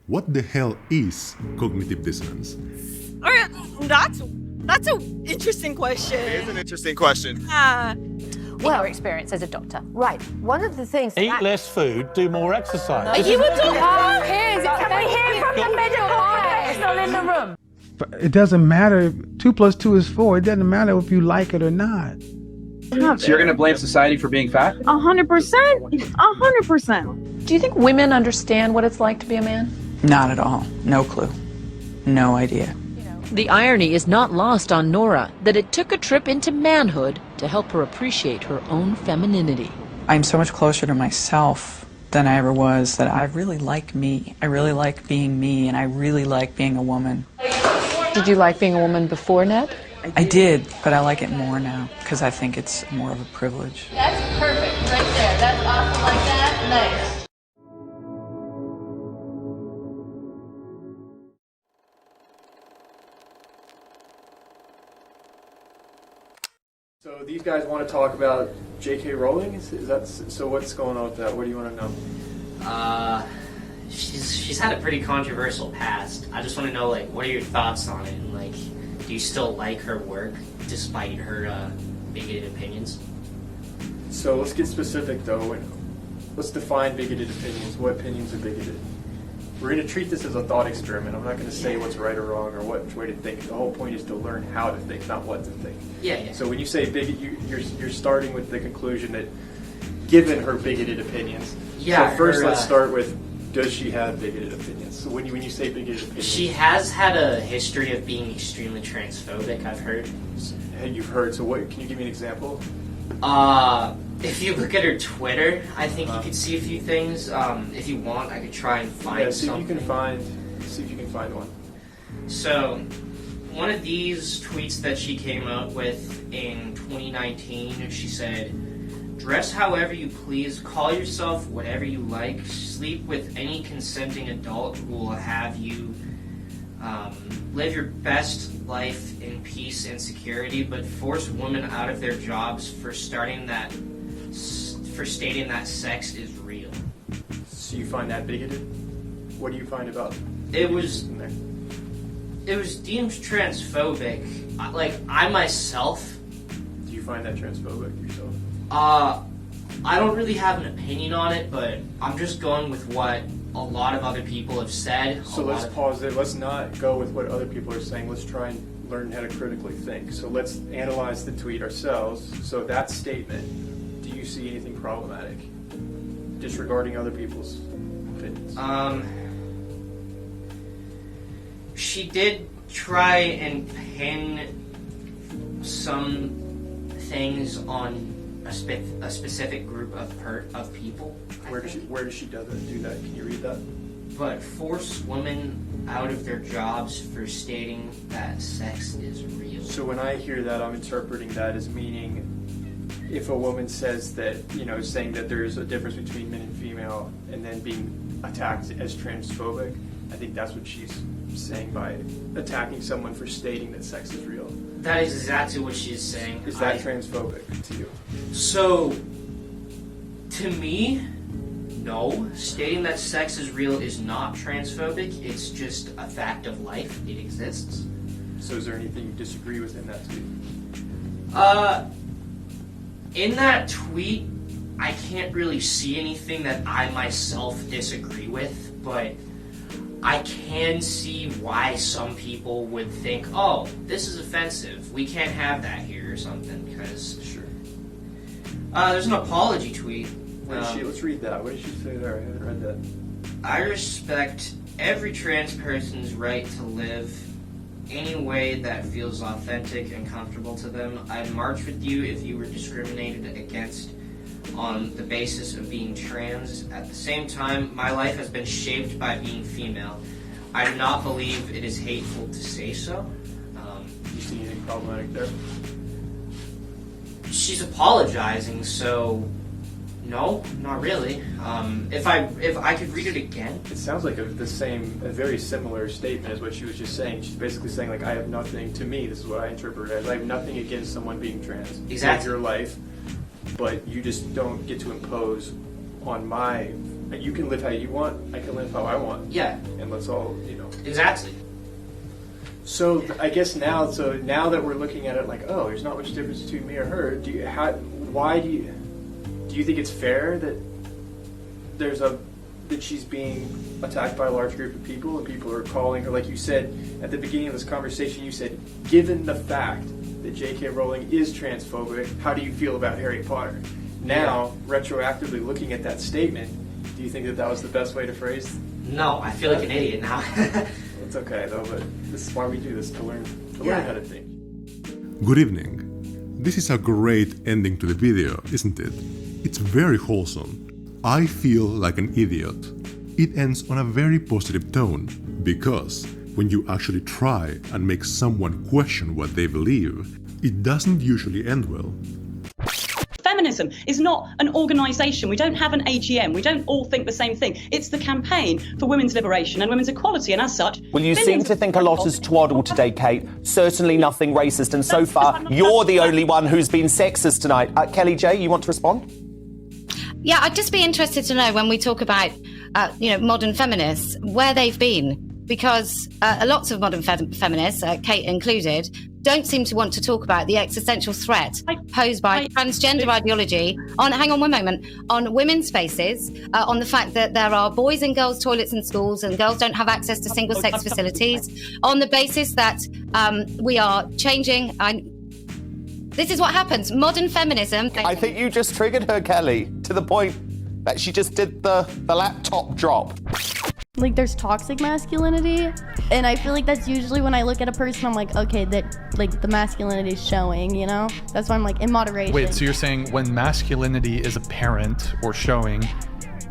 What the hell is cognitive dissonance? All right, that's an interesting question. It is an interesting question. In your experience as a doctor. Right. One of the things... Eat less food, do more exercise. You were talking about Can we hear from the medical professional in the room? It doesn't matter. 2 + 2 is 4. It doesn't matter if you like it or not. So you're going to blame society for being fat? 100%. 100%. Do you think women understand what it's like to be a man? Not at all. No clue. No idea. The irony is not lost on Nora that it took a trip into manhood to help her appreciate her own femininity. I'm so much closer to myself than I ever was, that I really like me. I really like being me, and I really like being a woman. Did you like being a woman before, Ned? I did, but I like it more now, because I think it's more of a privilege. That's perfect right there. That's awesome like that. Nice. So these guys want to talk about JK Rowling? Is that so? What's going on with that? What do you want to know? She's had a pretty controversial past. I just want to know, like, what are your thoughts on it? And, like, do you still like her work despite her bigoted opinions? So let's get specific, though. Let's define bigoted opinions. What opinions are bigoted? We're going to treat this as a thought experiment. I'm not going to say what's right or wrong or what way to think. The whole point is to learn how to think, not what to think. Yeah. So when you say bigot, you're starting with the conclusion that, given her bigoted opinions. Yeah. So first, let's start with, does she have bigoted opinions? So when you say bigoted opinions, she has had a history of being extremely transphobic. I've heard. You've heard. So what? Can you give me an example? If you look at her Twitter, I think you could see a few things. If you want, I could try and find see something. See if you can find one. So, one of these tweets that she came up with in 2019, she said, "Dress however you please, call yourself whatever you like, sleep with any consenting adult who will have you live your best life in peace and security, but force women out of their jobs for stating that sex is real." So you find that bigoted? What do you find about it? Was deemed transphobic. I myself. Do you find that transphobic yourself? I don't really have an opinion on it, but I'm just going with what a lot of other people have said. So let's pause there. Let's not go with what other people are saying. Let's try and learn how to critically think. So let's analyze the tweet ourselves. So that statement, do you see anything problematic? Disregarding other people's opinions. She did try and pin some things on a specific group of people. Where does she do that? Can you read that? But force women out of their jobs for stating that sex is real. So when I hear that, I'm interpreting that as meaning, if a woman says that, saying that there's a difference between men and female, and then being attacked as transphobic, I think that's what she's saying by attacking someone for stating that sex is real. That is exactly what she's saying. Is that transphobic to you? So, to me, no. Stating that sex is real is not transphobic. It's just a fact of life. It exists. So is there anything you disagree with in that tweet? In that tweet, I can't really see anything that I myself disagree with, but I can see why some people would think, oh, this is offensive. We can't have that here or something, because... Sure. There's an apology tweet. Let's read that. What did she say there? I haven't read that. "I respect every trans person's right to live any way that feels authentic and comfortable to them. I'd march with you if you were discriminated against on the basis of being trans. At the same time, my life has been shaped by being female. I do not believe it is hateful to say so." You see anything problematic there? She's apologizing, so no, not really. If I could read it again. It sounds like a very similar statement as what she was just saying. She's basically saying, like, I have nothing, to me, this is what I interpret it as, I have nothing against someone being trans. Exactly. Live your life, but you just don't get to impose on my you can live how you want, I can live how I want. Yeah. And let's all, Exactly. So I guess now that we're looking at it like, oh, there's not much difference between me or her. Do you think it's fair that that she's being attacked by a large group of people and people are calling her, like you said at the beginning of this conversation, you said, given the fact that JK Rowling is transphobic, how do you feel about Harry Potter? Now, retroactively looking at that statement, do you think that was the best way to phrase? No, I feel like an idiot now. It's okay though, but this is why we do this, to learn how to think. Good evening. This is a great ending to the video, isn't it? It's very wholesome. I feel like an idiot. It ends on a very positive tone, because when you actually try and make someone question what they believe, it doesn't usually end well. Feminism is not an organisation. We don't have an AGM. We don't all think the same thing. It's the campaign for women's liberation and women's equality, and as such... Well, you seem to think a lot has twaddled today, Kate. Certainly nothing racist, and so far, you're the only one who's been sexist tonight. Kelly J, you want to respond? Yeah, I'd just be interested to know when we talk about, modern feminists, where they've been. Because lots of modern feminists, Kate included, don't seem to want to talk about the existential threat posed by transgender ideology on women's spaces, on the fact that there are boys and girls toilets in schools and girls don't have access to single-sex facilities, on the basis that we are changing... This is what happens. Modern feminism... I think you just triggered her, Kelly, to the point that she just did the laptop drop. Like, there's toxic masculinity, and I feel like that's usually when I look at a person, I'm like, okay, that, like, the masculinity is showing, That's why I'm like, in moderation. Wait, so you're saying when masculinity is apparent or showing,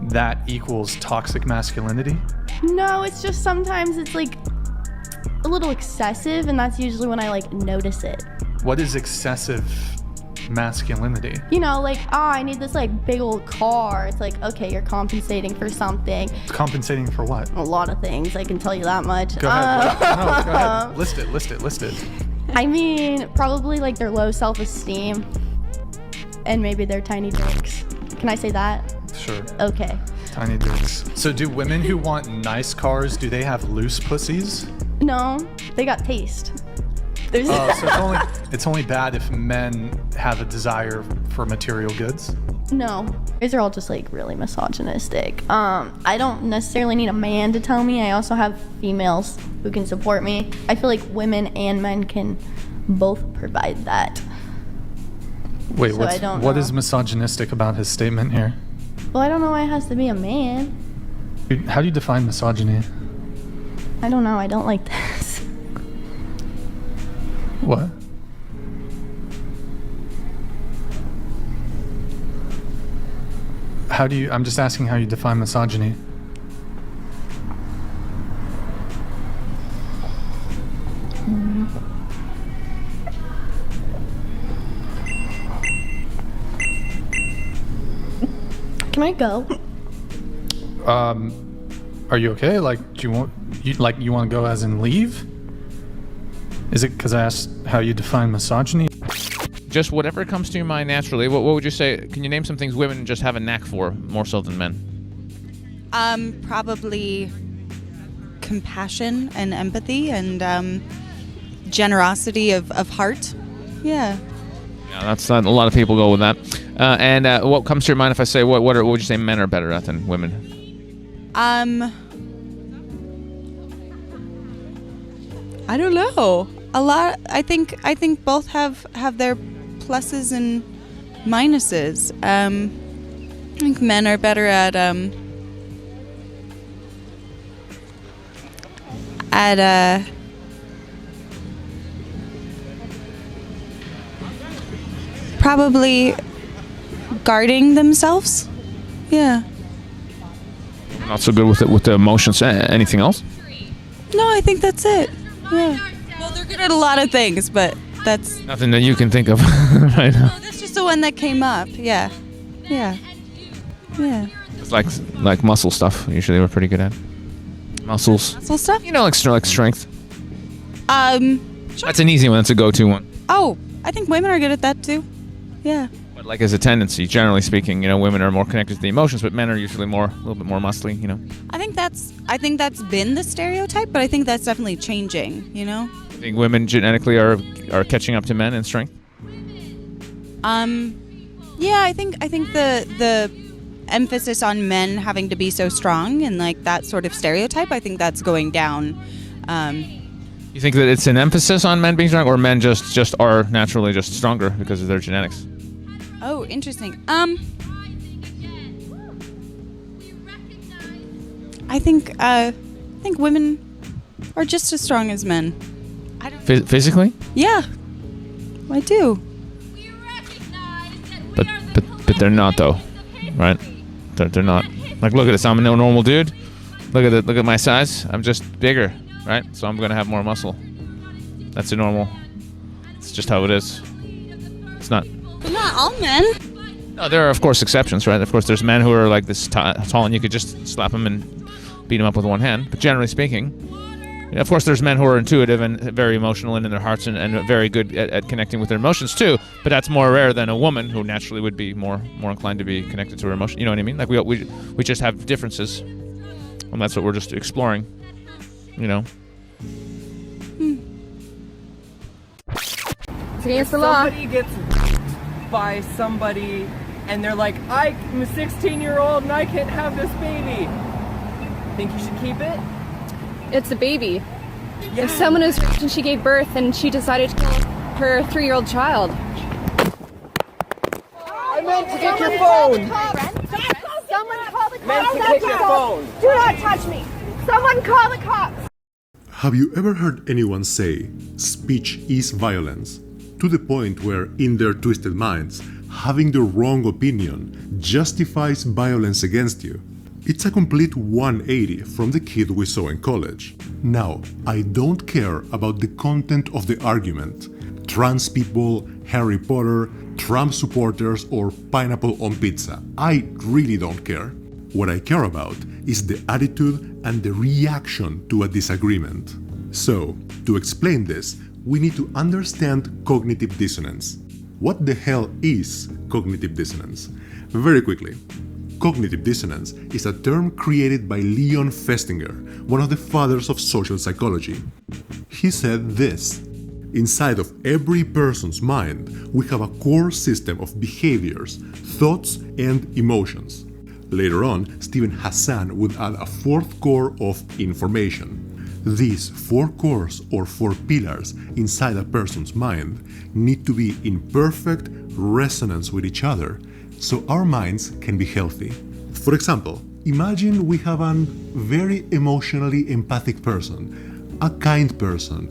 that equals toxic masculinity? No, it's just sometimes it's, like, a little excessive, and that's usually when I, like, notice it. What is excessive masculinity? I need this, like, big old car. It's like, okay, you're compensating for something. Compensating for what? A lot of things, I can tell you that much. Go ahead. Go ahead. List it. I mean, probably, like, their low self-esteem. And maybe their tiny dicks. Can I say that? Sure. Okay. Tiny dicks. So do women who want nice cars, do they have loose pussies? No, they got taste. So it's only bad if men have a desire for material goods? No. These are all just, like, really misogynistic. I don't necessarily need a man to tell me. I also have females who can support me. I feel like women and men can both provide that. Wait, what is misogynistic about his statement here? Well, I don't know why it has to be a man. How do you define misogyny? I don't know. I don't like this. What? I'm just asking how you define misogyny. Can I go? Are you okay? Like, do you want to go as in leave? Is it because I asked how you define misogyny? Just whatever comes to your mind naturally. What would you say? Can you name some things women just have a knack for more so than men? Probably compassion and empathy and generosity of heart. Yeah. Yeah, that's a lot of people go with that. And what comes to your mind if I say what would you say men are better at than women? I don't know. A lot. I think both have their pluses and minuses. I think men are better at probably guarding themselves. Yeah. Not so good with the emotions. Anything else? No, I think that's it. Yeah. Well, they're good at a lot of things, but that's nothing that you can think of right now. No, that's just the one that came up. Yeah. Yeah. Yeah. It's like muscle stuff. Usually we're pretty good at muscles. Muscle stuff? You know, like strength. Sure. That's an easy one. That's a go-to one. Oh, I think women are good at that too. Yeah. But like as a tendency, generally speaking, women are more connected to the emotions, but men are usually a little bit more muscly, I think that's been the stereotype, but I think that's definitely changing, I think women genetically are catching up to men in strength. Yeah, I think the emphasis on men having to be so strong and like that sort of stereotype, I think that's going down. You think that it's an emphasis on men being strong, or men just are naturally just stronger because of their genetics? Oh, interesting. I think women are just as strong as men. Physically? Yeah, I do. But they're not though, right? They're not. Like, look at this. I'm a normal dude. Look at my size. I'm just bigger, right? So I'm gonna have more muscle. That's a normal. It's just how it is. It's not. But not all men. No, there are of course exceptions, right? Of course, there's men who are like this tall, and you could just slap them and beat them up with one hand. But generally speaking, of course, there's men who are intuitive and very emotional and in their hearts and very good at connecting with their emotions too. But that's more rare than a woman who naturally would be more inclined to be connected to her emotion. You know what I mean? Like we just have differences, and that's what we're just exploring. It's against the law. Somebody gets by somebody, and they're like, I'm a 16-year-old and I can't have this baby. Think you should keep it? It's a baby. Yeah. If someone is rich and she gave birth and she decided to kill her 3-year-old child. I meant to get your phone. Someone call the cops. Meant to get your phone. Do not touch me. Someone call the cops. Have you ever heard anyone say, speech is violence? To the point where, in their twisted minds, having the wrong opinion justifies violence against you. It's a complete 180 from the kid we saw in college. Now, I don't care about the content of the argument. Trans people, Harry Potter, Trump supporters, or pineapple on pizza. I really don't care. What I care about is the attitude and the reaction to a disagreement. So, to explain this, we need to understand cognitive dissonance. What the hell is cognitive dissonance? Very quickly. Cognitive dissonance is a term created by Leon Festinger, one of the fathers of social psychology. He said this: inside of every person's mind, we have a core system of behaviors, thoughts, and emotions. Later on, Stephen Hassan would add a fourth core of information. These 4 cores or 4 pillars inside a person's mind need to be in perfect resonance with each other, so our minds can be healthy. For example, imagine we have a very emotionally empathic person, a kind person,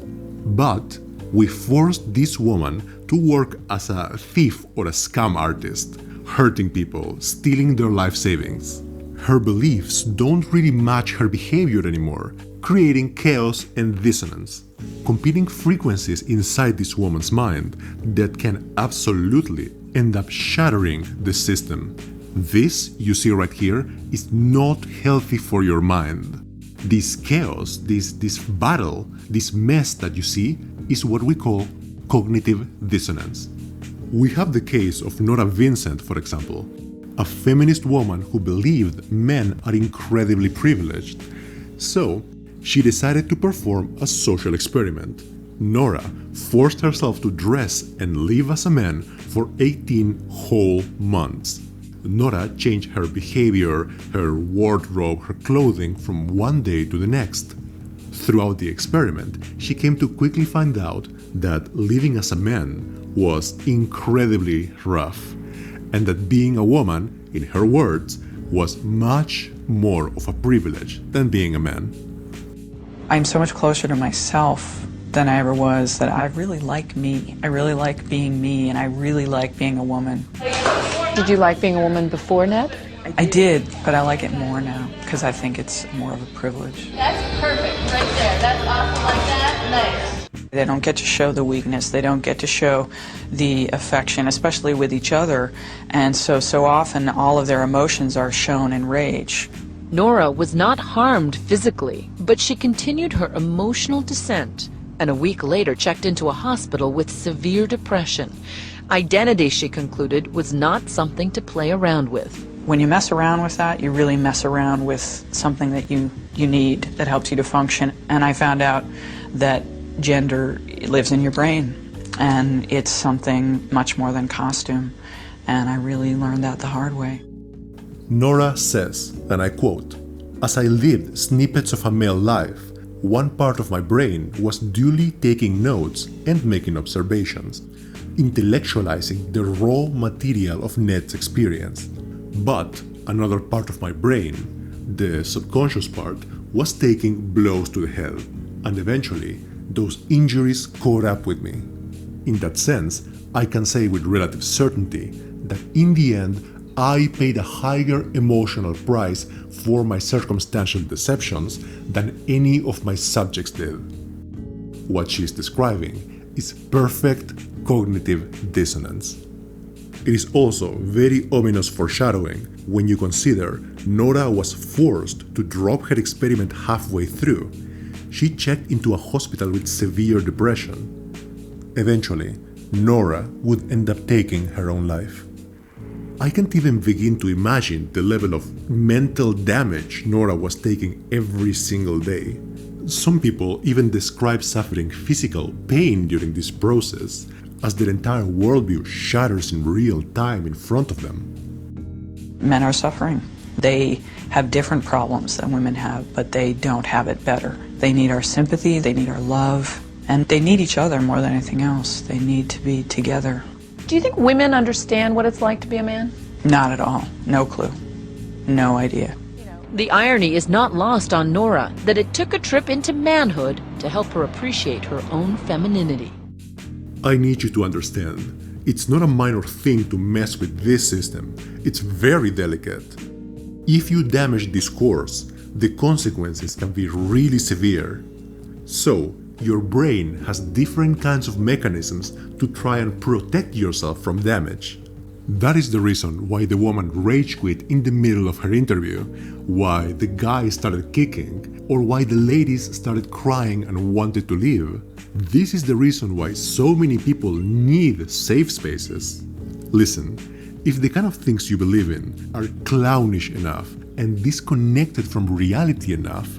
but we forced this woman to work as a thief or a scam artist, hurting people, stealing their life savings. Her beliefs don't really match her behavior anymore, creating chaos and dissonance, competing frequencies inside this woman's mind that can absolutely end up shattering the system. This, you see right here, is not healthy for your mind. This chaos, this battle, this mess that you see is what we call cognitive dissonance. We have the case of Nora Vincent, for example, a feminist woman who believed men are incredibly privileged. So, she decided to perform a social experiment. Nora forced herself to dress and live as a man for 18 whole months. Nora changed her behavior, her wardrobe, her clothing from one day to the next. Throughout the experiment, she came to quickly find out that living as a man was incredibly rough, and that being a woman, in her words, was much more of a privilege than being a man. I'm so much closer to myself than I ever was, that I really like me. I really like being me, and I really like being a woman. Did you like being a woman before Ned? I did, but I like it more now because I think it's more of a privilege. That's perfect right there. That's awesome like that. Nice. They don't get to show the weakness. They don't get to show the affection, especially with each other. And so often all of their emotions are shown in rage. Nora was not harmed physically, but she continued her emotional descent, and a week later checked into a hospital with severe depression. Identity, she concluded, was not something to play around with. When you mess around with that, you really mess around with something that you need that helps you to function. And I found out that gender lives in your brain, and it's something much more than costume. And I really learned that the hard way. Nora says, and I quote, "As I lived snippets of a male life, one part of my brain was duly taking notes and making observations, intellectualizing the raw material of Ned's experience. But another part of my brain, the subconscious part, was taking blows to the head, and eventually those injuries caught up with me. In that sense, I can say with relative certainty that in the end, I paid a higher emotional price for my circumstantial deceptions than any of my subjects did." What she is describing is perfect cognitive dissonance. It is also very ominous foreshadowing when you consider Nora was forced to drop her experiment halfway through. She checked into a hospital with severe depression. Eventually, Nora would end up taking her own life. I can't even begin to imagine the level of mental damage Nora was taking every single day. Some people even describe suffering physical pain during this process, as their entire worldview shatters in real time in front of them. Men are suffering. They have different problems than women have, but they don't have it better. They need our sympathy, they need our love, and they need each other more than anything else. They need to be together. Do you think women understand what it's like to be a man? Not at all. No clue. No idea. The irony is not lost on Nora that it took a trip into manhood to help her appreciate her own femininity. I need you to understand, it's not a minor thing to mess with this system. It's very delicate. If you damage this course, the consequences can be really severe. So, your brain has different kinds of mechanisms to try and protect yourself from damage. That is the reason why the woman rage quit in the middle of her interview, why the guy started kicking, or why the ladies started crying and wanted to leave. This is the reason why so many people need safe spaces. Listen, if the kind of things you believe in are clownish enough and disconnected from reality enough,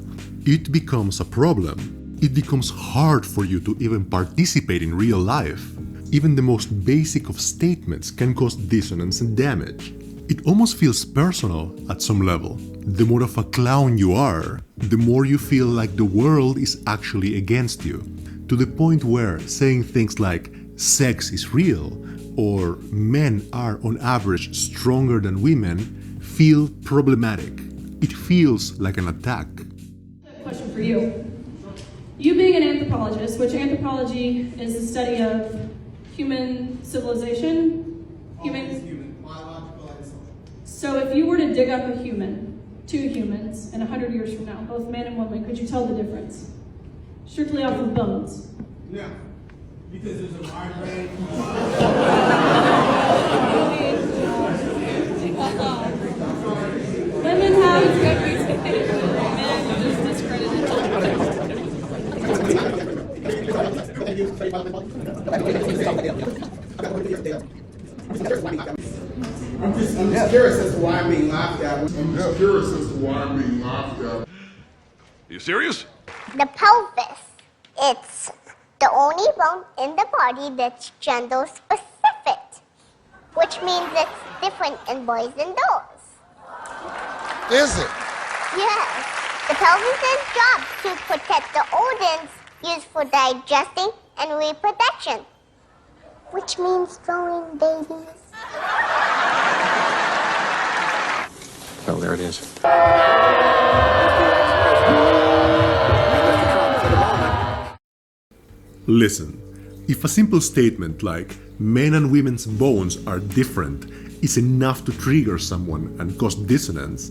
it becomes a problem. It becomes hard for you to even participate in real life. Even the most basic of statements can cause dissonance and damage. It almost feels personal at some level. The more of a clown you are, the more you feel like the world is actually against you, to the point where saying things like sex is real or men are on average stronger than women feel problematic. It feels like an attack. Question for you. You being an anthropologist, which anthropology is the study of human civilization, so if you were to dig up a human, two humans, and 100 years from now, both man and woman, could you tell the difference? Strictly off of bones. No, because there's a wide range. Women have just discredited. I'm just curious as to why I'm being laughed at. Are you serious? The pelvis. It's the only bone in the body that's gender specific, which means it's different in boys and girls. Is it? Yes. The pelvis's job to protect the organs used for digesting and reproduction, which means throwing babies. Oh, there it is. Listen, if a simple statement like men and women's bones are different is enough to trigger someone and cause dissonance,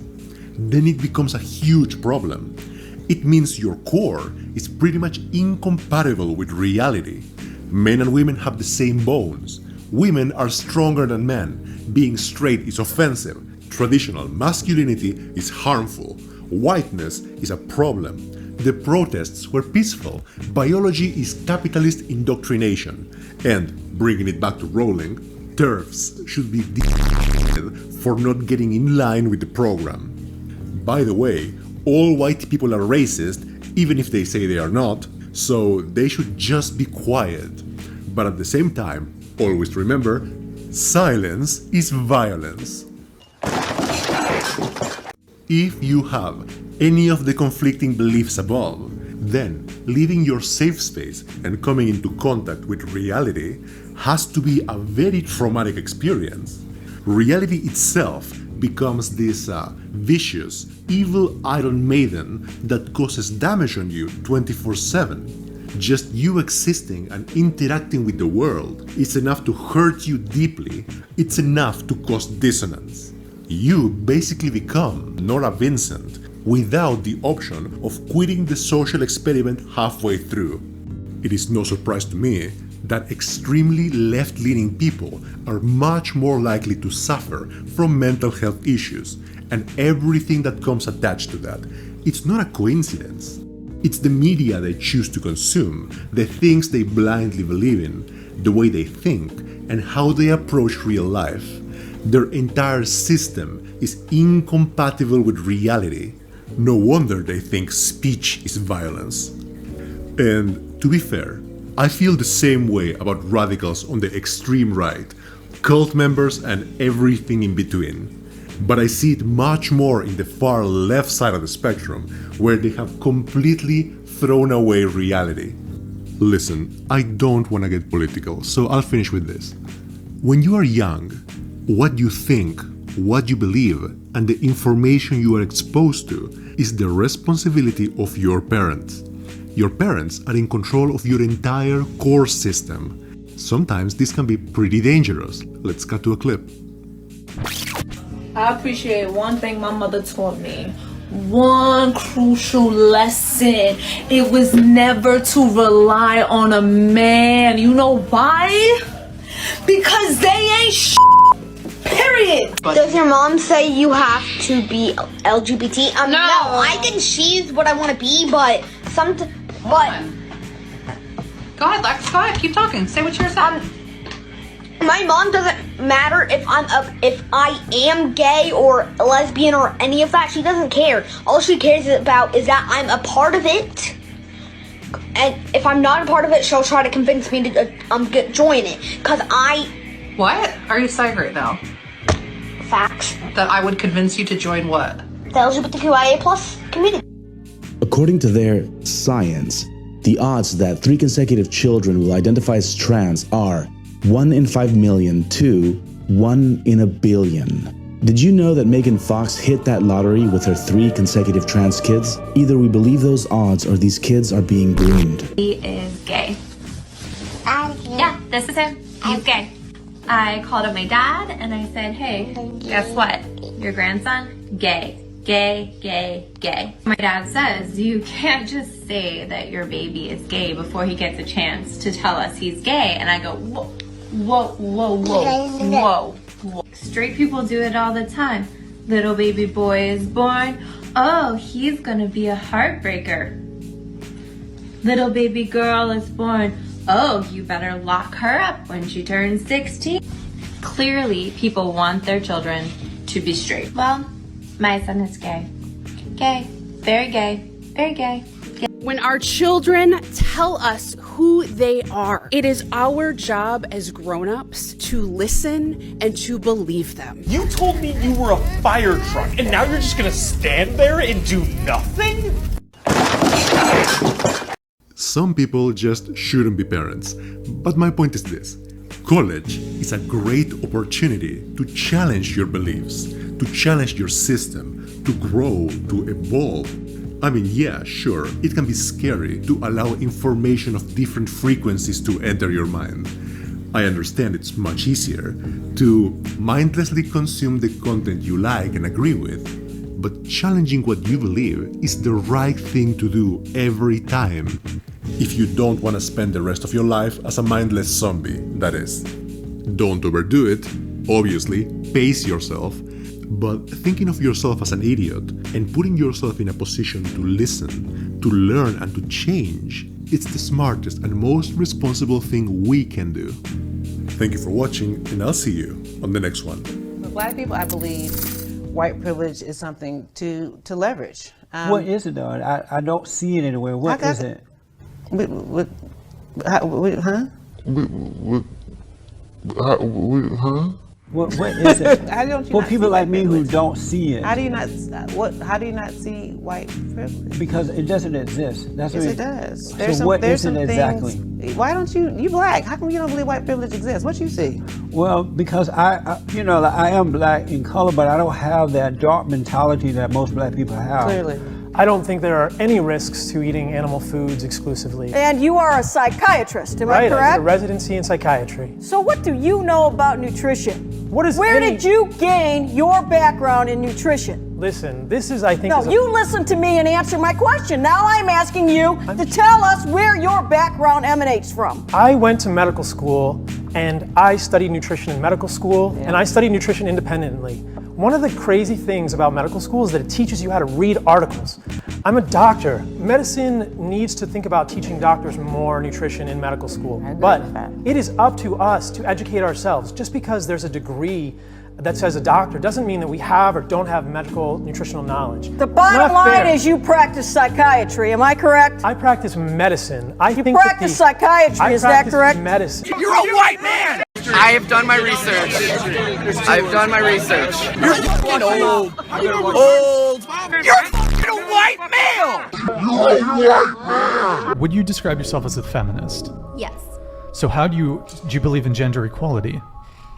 then it becomes a huge problem. It means your core is pretty much incompatible with reality. Men and women have the same bones. Women are stronger than men. Being straight is offensive. Traditional masculinity is harmful. Whiteness is a problem. The protests were peaceful. Biology is capitalist indoctrination. And, bringing it back to Rowling, TERFs should be for not getting in line with the program. By the way, all white people are racist, even if they say they are not, so they should just be quiet. But at the same time, always remember, silence is violence. If you have any of the conflicting beliefs above, then leaving your safe space and coming into contact with reality has to be a very traumatic experience. Reality itself becomes this vicious, evil Iron Maiden that causes damage on you 24/7. Just you existing and interacting with the world is enough to hurt you deeply. It's enough to cause dissonance. You basically become Nora Vincent without the option of quitting the social experiment halfway through. It is no surprise to me that extremely left-leaning people are much more likely to suffer from mental health issues and everything that comes attached to that. It's not a coincidence. It's the media they choose to consume, the things they blindly believe in, the way they think, and how they approach real life. Their entire system is incompatible with reality. No wonder they think speech is violence. And to be fair, I feel the same way about radicals on the extreme right, cult members, and everything in between. But I see it much more in the far left side of the spectrum, where they have completely thrown away reality. Listen, I don't want to get political, so I'll finish with this. When you are young, what you think, what you believe, and the information you are exposed to is the responsibility of your parents. Your parents are in control of your entire core system. Sometimes this can be pretty dangerous. Let's cut to a clip. I appreciate one thing my mother taught me. One crucial lesson. It was never to rely on a man. You know why? Because they ain't period. Does your mom say you have to be LGBT? No. I can choose what I want to be, but Go ahead, Lex. Go ahead. Keep talking. Say what you're saying. My mom doesn't matter if I am gay or lesbian or any of that. She doesn't care. All she cares about is that I'm a part of it. And if I'm not a part of it, she'll try to convince me to join it. Cause What? Are you saying though? Facts. That I would convince you to join what? The LGBTQIA+ community. According to their science, the odds that 3 consecutive children will identify as trans are 1 in 5 million to 1 in a billion. Did you know that Megan Fox hit that lottery with her 3 consecutive trans kids? Either we believe those odds or these kids are being groomed. He is gay. Yeah, this is him. He's gay. I called up my dad and I said, hey, guess what? Your grandson, gay. Gay, gay, gay. My dad says, you can't just say that your baby is gay before he gets a chance to tell us he's gay. And I go, whoa, whoa, whoa, whoa, whoa, whoa. Straight people do it all the time. Little baby boy is born. Oh, he's gonna be a heartbreaker. Little baby girl is born. Oh, you better lock her up when she turns 16. Clearly, people want their children to be straight. Well, my son is gay. Gay. Very gay. Very gay. When our children tell us who they are, it is our job as grown-ups to listen and to believe them. You told me you were a fire truck, and now you're just gonna stand there and do nothing? Some people just shouldn't be parents. But my point is this. College is a great opportunity to challenge your beliefs, to challenge your system, to grow, to evolve. I mean, yeah, sure, it can be scary to allow information of different frequencies to enter your mind. I understand it's much easier to mindlessly consume the content you like and agree with, but challenging what you believe is the right thing to do every time. If you don't want to spend the rest of your life as a mindless zombie, that is. Don't overdo it, obviously, pace yourself, but thinking of yourself as an idiot and putting yourself in a position to listen, to learn and to change, it's the smartest and most responsible thing we can do. Thank you for watching, and I'll see you on the next one. For Black people, I believe white privilege is something to leverage. What is it though? I don't see it anywhere. What is it? What is it? How don't you For not people see like white me privilege? who don't see it. How do you not see white privilege? Because it doesn't exist. That's Yes, what it does. So what is it exactly? Why don't you Black? How come you don't believe white privilege exists? What you see? Well, because I you know, like, I am Black in color, but I don't have that dark mentality that most Black people have. Clearly. I don't think there are any risks to eating animal foods exclusively. And you are a psychiatrist, am I Right, I correct? did a residency in psychiatry. So what do you know about nutrition? Where did you gain your background in nutrition? Listen, this is, I think... No, you listen to me and answer my question. Now I'm asking you to tell us where your background emanates from. I went to medical school, and I studied nutrition in medical school, and I studied nutrition independently. One of the crazy things about medical school is that it teaches you how to read articles. I'm a doctor. Medicine needs to think about teaching doctors more nutrition in medical school. But it is up to us to educate ourselves. Just because there's a degree that says a doctor doesn't mean that we have or don't have medical nutritional knowledge. The bottom line is you practice psychiatry, am I correct? I practice medicine. You practice psychiatry, is that correct? Medicine. You're a white man! I have done my research. I've done my research. You're fucking old. Old. You're fucking a white male! You're a white man! Would you describe yourself as a feminist? Yes. So how do you believe in gender equality?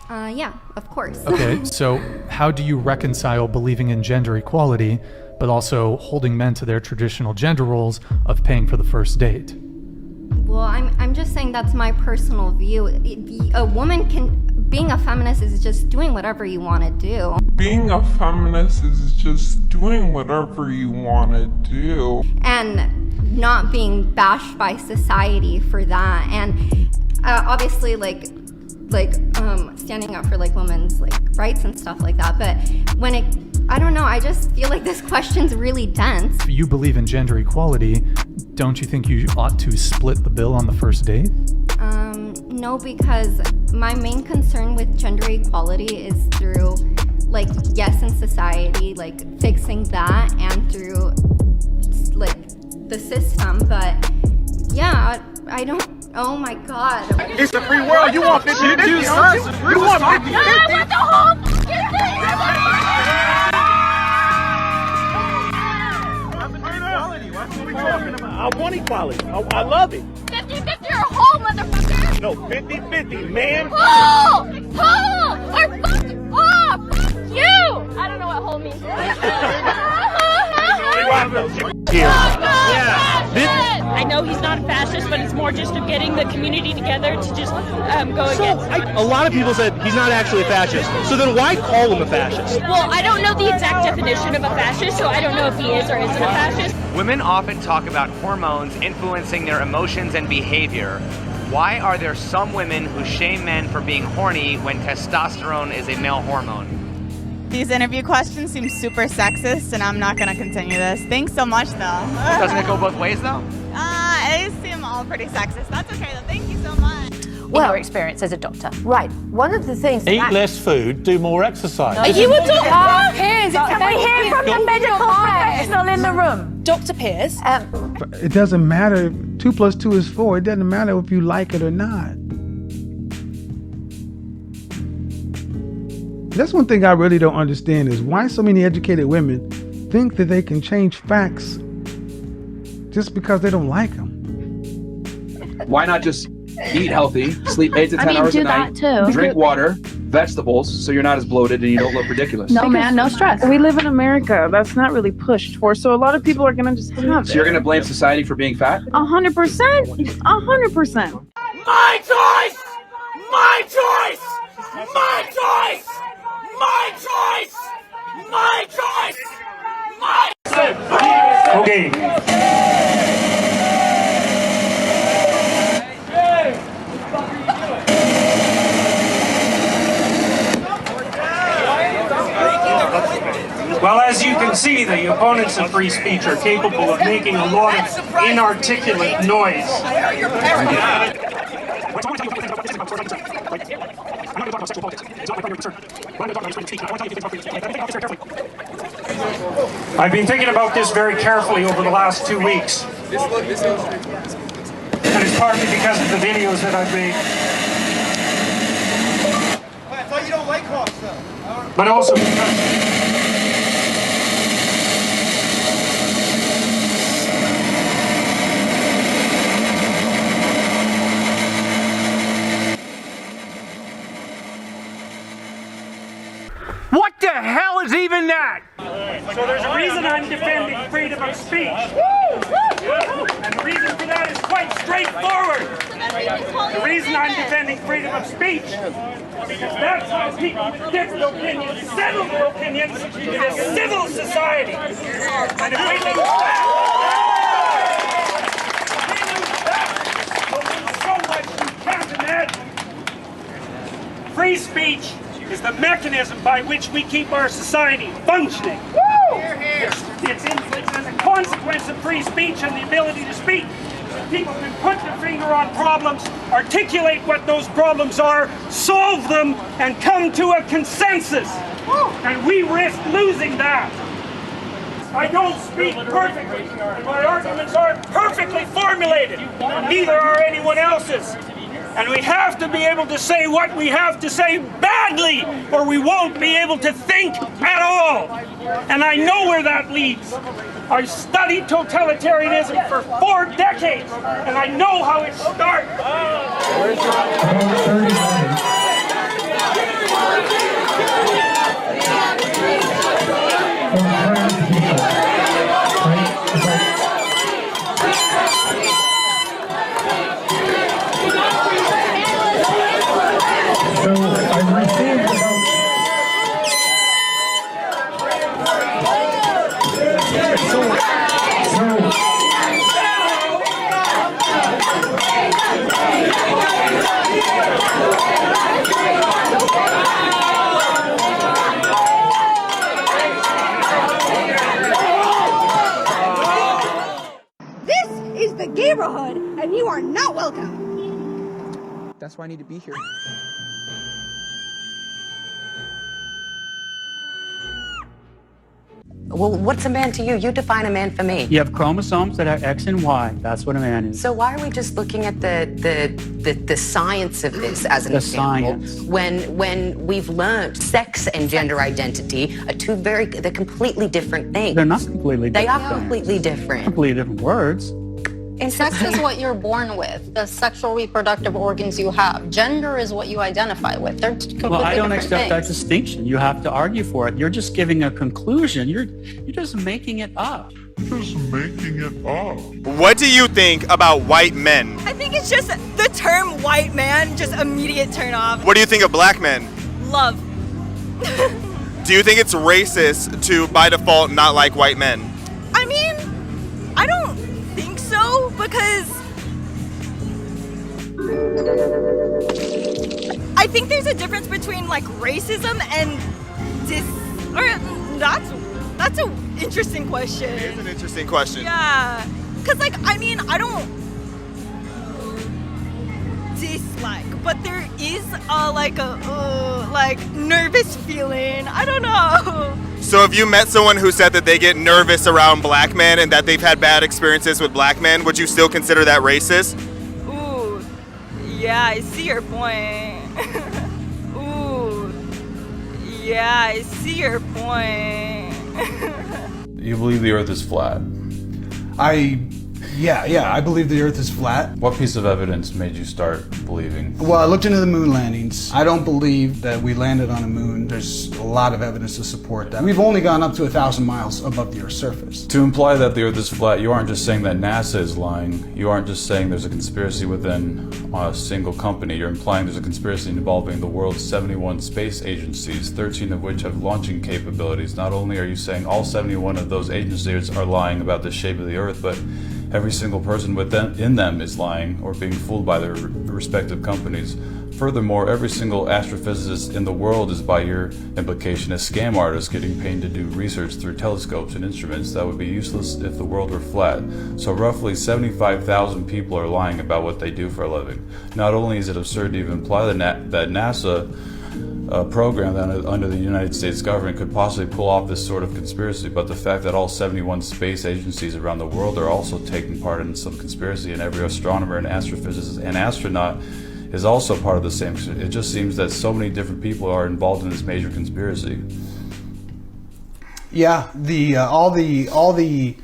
Yeah, of course. Okay, so how do you reconcile believing in gender equality, but also holding men to their traditional gender roles of paying for the first date? Well, I'm just saying that's my personal view. A woman being a feminist is just doing whatever you want to do. Being a feminist is just doing whatever you want to do. And not being bashed by society for that. And obviously, standing up for women's rights and stuff like that. But when I don't know, I just feel like this question's really dense. If you believe in gender equality, don't you think you ought to split the bill on the first date? No, because my main concern with gender equality is through, yes, in society, fixing that, and through, the system. But yeah, I don't. Oh my God. It's the free world. You want 50-50, don't you? You want 50-50? What the whole fucking I want equality. I love it. 50-50 or whole, motherfucker! No, 50-50, man. Whole! Whole! Or fuck off! Fuck you! I don't know what whole means. I know he's not a fascist, but it's more just of getting the community together to just go against him. A lot of people said he's not actually a fascist, so then why call him a fascist? Well, I don't know the exact definition of a fascist, so I don't know if he is or isn't a fascist. Women often talk about hormones influencing their emotions and behavior. Why are there some women who shame men for being horny when testosterone is a male hormone? These interview questions seem super sexist, and I'm not going to continue this. Thanks so much, though. Doesn't it go both ways, though? They seem all pretty sexist. That's okay, though. Thank you so much. Well, your experience as a doctor. Right. One of the things... Eat less food, do more exercise. No, you were talking about Piers. Can we hear from the medical professional in the room? Dr. Piers. It doesn't matter. 2 + 2 is 4. It doesn't matter if you like it or not. That's one thing I really don't understand is why so many educated women think that they can change facts just because they don't like them. Why not just eat healthy, sleep 8 to 10 hours a night, drink water, vegetables, so you're not as bloated and you don't look ridiculous? No, man, no stress. We live in America. That's not really pushed for. So a lot of people are going to just have So you're going to blame society for being fat? 100%. 100%. My choice! My choice! My choice! My choice! My choice! My Okay. Well, as you can see, the opponents of free speech are capable of making a lot of inarticulate noise. I've been thinking about this very carefully over the last 2 weeks. And it's partly because of the videos that I've made. I thought you don't like Hawks, though. But also because... What the hell is even that? So there's a reason I'm defending freedom of speech. And the reason for that is quite straightforward. The reason I'm defending freedom of speech is because that's how people with different opinions settle their opinions in a civil society. And if we lose that, so much you can't imagine. Free speech is the mechanism by which we keep our society functioning. It's as a consequence of free speech and the ability to speak. People can put their finger on problems, articulate what those problems are, solve them, and come to a consensus. And we risk losing that. I don't speak perfectly, and my arguments aren't perfectly formulated. Neither are anyone else's. And we have to be able to say what we have to say badly, or we won't be able to think at all. And I know where that leads. I've studied totalitarianism for 4 decades, and I know how it starts. This is the neighborhood, and you are not welcome. That's why I need to be here. Well, what's a man to you? You define a man for me. You have chromosomes that are X and Y. That's what a man is. So why are we just looking at the science of this as an example? Science. When we've learned sex and gender identity are they're completely different things. They're not completely different. They are completely different. Completely different words. And sex is what you're born with, the sexual reproductive organs you have. Gender is what you identify with. They're completely Well, I don't different accept that things. distinction. You have to argue for it. You're just giving a conclusion. You're just making it up. Just making it up. What do you think about white men? I think it's just the term white man, just immediate turn off. What do you think of black men? Love. Do you think it's racist to, by default, not like white men? I mean, I don't think so, because I think there's a difference between like racism and that's an interesting question. It is an interesting question. Yeah, because like I mean I don't dislike, but there is like nervous feeling. I don't know. So if you met someone who said that they get nervous around black men and that they've had bad experiences with black men, would you still consider that racist? Ooh, yeah, I see your point. Ooh, yeah, I see your point. You believe the Earth is flat? Yeah, I believe the Earth is flat. What piece of evidence made you start believing? Well, I looked into the moon landings. I don't believe that we landed on a moon. There's a lot of evidence to support that. We've only gone up to 1,000 miles above the Earth's surface. To imply that the Earth is flat, you aren't just saying that NASA is lying. You aren't just saying there's a conspiracy within a single company. You're implying there's a conspiracy involving the world's 71 space agencies, 13 of which have launching capabilities. Not only are you saying all 71 of those agencies are lying about the shape of the Earth, but every single person in them is lying or being fooled by their respective companies. Furthermore, every single astrophysicist in the world is, by your implication, a scam artist getting paid to do research through telescopes and instruments that would be useless if the world were flat. So roughly 75,000 people are lying about what they do for a living. Not only is it absurd to even imply that NASA program that under the United States government could possibly pull off this sort of conspiracy, but the fact that all 71 space agencies around the world are also taking part in some conspiracy, and every astronomer and astrophysicist and astronaut is also part of the same. It just seems that so many different people are involved in this major conspiracy. Yeah, all the